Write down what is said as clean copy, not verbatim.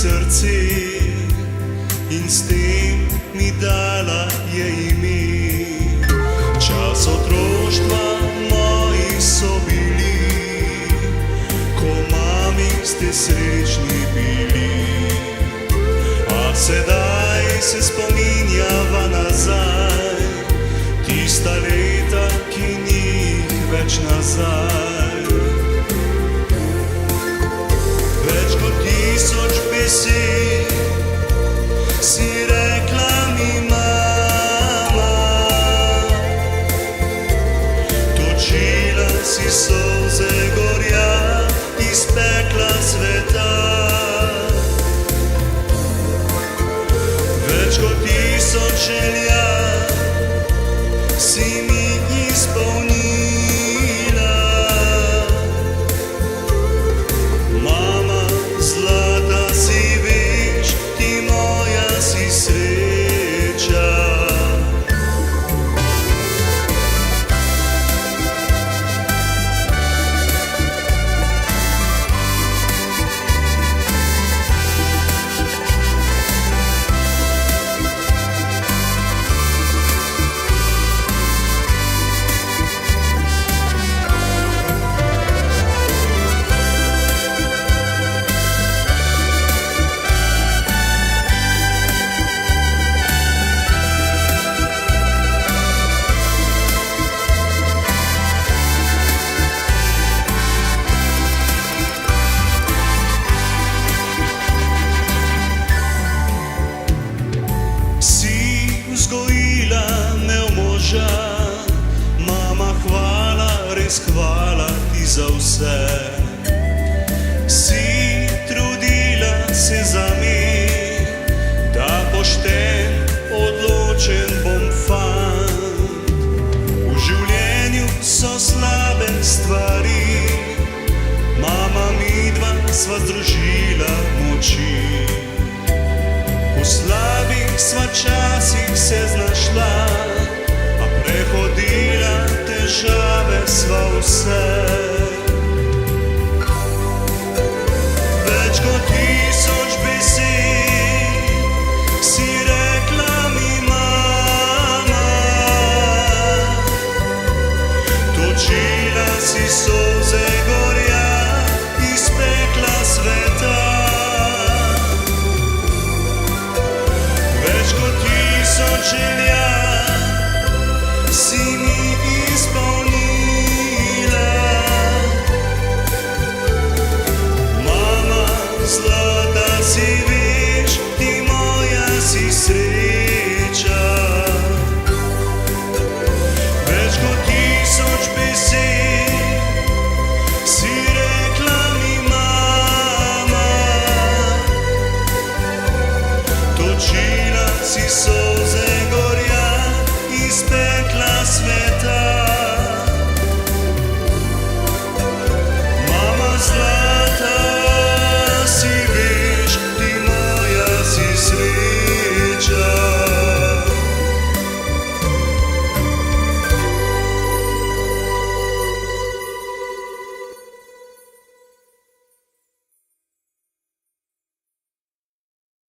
srce in s tem mi dala je ime. Čas otroštva moji so bili, ko mami ste srečni bili. A sedaj se spominjava nazaj, tista leta, ki ni več nazaj. Več kot 1000 besed si rekla mi mama, točila si solze gorja, izpekla sveta. Več kot 1000 želja si mi izpolnila. Mama, zlata si, veš, ti moja si sreča. Vzgojila me v moža, mama, hvala, res hvala ti za vse. Si trudila se za me, da pošten, odločen bom fant. V življenju so slabe stvari, mama, midva sva združila moči. V slabih sva časih se znašla, a prehodila težave sva vse.